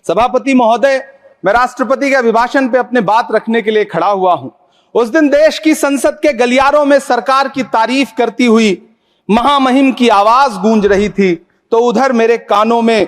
सभापति महोदय, मैं राष्ट्रपति के अभिभाषण पे अपने बात रखने के लिए खड़ा हुआ हूं। उस दिन देश की संसद के गलियारों में सरकार की तारीफ करती हुई महामहिम की आवाज गूंज रही थी, तो उधर मेरे कानों में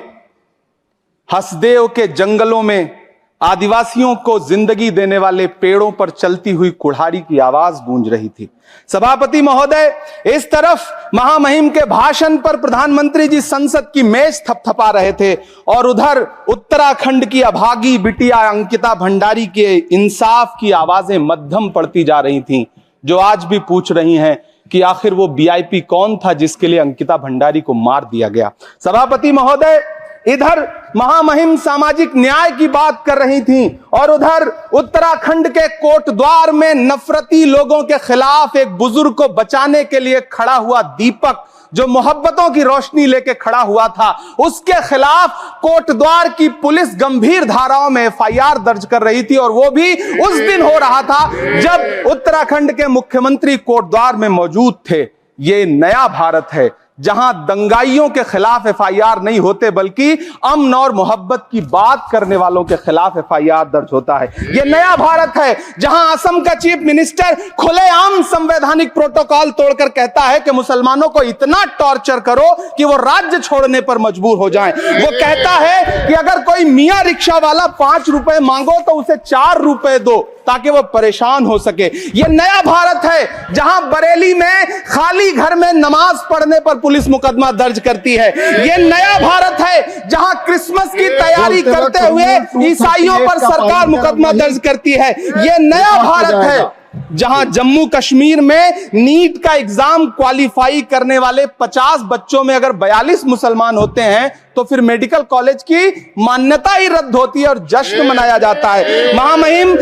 हसदेव के जंगलों में आदिवासियों को जिंदगी देने वाले पेड़ों पर चलती हुई कुल्हाड़ी की आवाज गूंज रही थी। सभापति महोदय, इस तरफ महामहिम के भाषण पर प्रधानमंत्री जी संसद की मेज थपथपा रहे थे और उधर उत्तराखंड की अभागी बिटिया अंकिता भंडारी के इंसाफ की आवाजें मध्यम पड़ती जा रही थीं, जो आज भी पूछ रही हैं कि आखिर वो वीआईपी कौन था जिसके लिए अंकिता भंडारी को मार दिया गया। सभापति महोदय, इधर महामहिम सामाजिक न्याय की बात कर रही थीं और उधर उत्तराखंड के कोटद्वार में नफरती लोगों के खिलाफ एक बुजुर्ग को बचाने के लिए खड़ा हुआ दीपक, जो मोहब्बतों की रोशनी लेके खड़ा हुआ था, उसके खिलाफ कोटद्वार की पुलिस गंभीर धाराओं में एफआईआर दर्ज कर रही थी। और वो भी उस दिन हो रहा था जब उत्तराखंड के मुख्यमंत्री कोटद्वार में मौजूद थे। ये नया भारत है जहां दंगाइयों के खिलाफ एफआईआर नहीं होते, बल्कि अमन और मोहब्बत की बात करने वालों के खिलाफ एफआईआर दर्ज होता है। यह नया भारत है जहां असम का चीफ मिनिस्टर खुलेआम संवैधानिक प्रोटोकॉल तोड़कर कहता है कि मुसलमानों को इतना टॉर्चर करो कि वो राज्य छोड़ने पर मजबूर हो जाएं। वो कहता है कि अगर कोई मियां रिक्शा वाला 5 रुपए मांगो तो उसे 4 रुपए दो ताकि वो परेशान हो सके। यह नया भारत है जहां बरेली में खाली घर में नमाज पढ़ने पर पुलिस मुकदमा दर्ज करती है। यह नया भारत है जहां क्रिसमस की तैयारी करते हुए ईसाइयों पर सरकार मुकदमा दर्ज करती है। यह नया भारत है जहां जम्मू कश्मीर में नीट का एग्जाम क्वालिफाई करने वाले 50 बच्चों में अगर 42 मुसलमान होते हैं तो फिर मेडिकल कॉलेज की मान्यता ही रद्द होती है और जश्न मनाया जाता है। महामहिम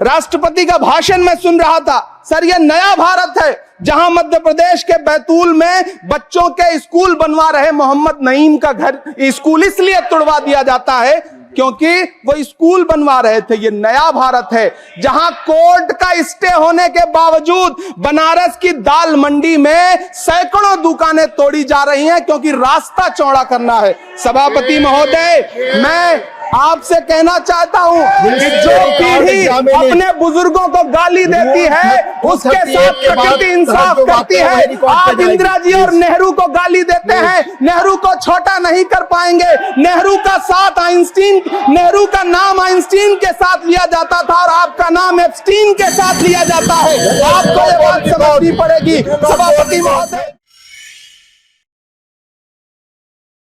राष्ट्रपति का भाषण में सुन रहा था। सर, यह नया भारत है जहां मध्य प्रदेश के बैतूल में बच्चों के स्कूल बनवा रहे मोहम्मद नईम का घर स्कूल इसलिए तोड़वा दिया जाता है क्योंकि वो स्कूल बनवा रहे थे। ये नया भारत है जहां कोर्ट का स्टे होने के बावजूद बनारस की दाल मंडी में सैकड़ों दुकानें तोड़ी जा रही हैं क्योंकि रास्ता चौड़ा करना है। सभापति महोदय, मैं आपसे कहना चाहता हूं कि जो पीढ़ी अपने बुजुर्गों को गाली देती है उसके साथ प्रकृति इंसाफ करती है। आज इंदिरा जी और नेहरू को गाली देते हैं, नेहरू को छोटा नहीं कर पाएंगे। नेहरू का साथ आइंस्टीन, नेहरू का नाम आइंस्टीन के साथ लिया जाता था और आपका नाम एप्स्टीन के साथ लिया जाता है। आपको ये बात समझनी पड़ेगी। सभापति महोदय।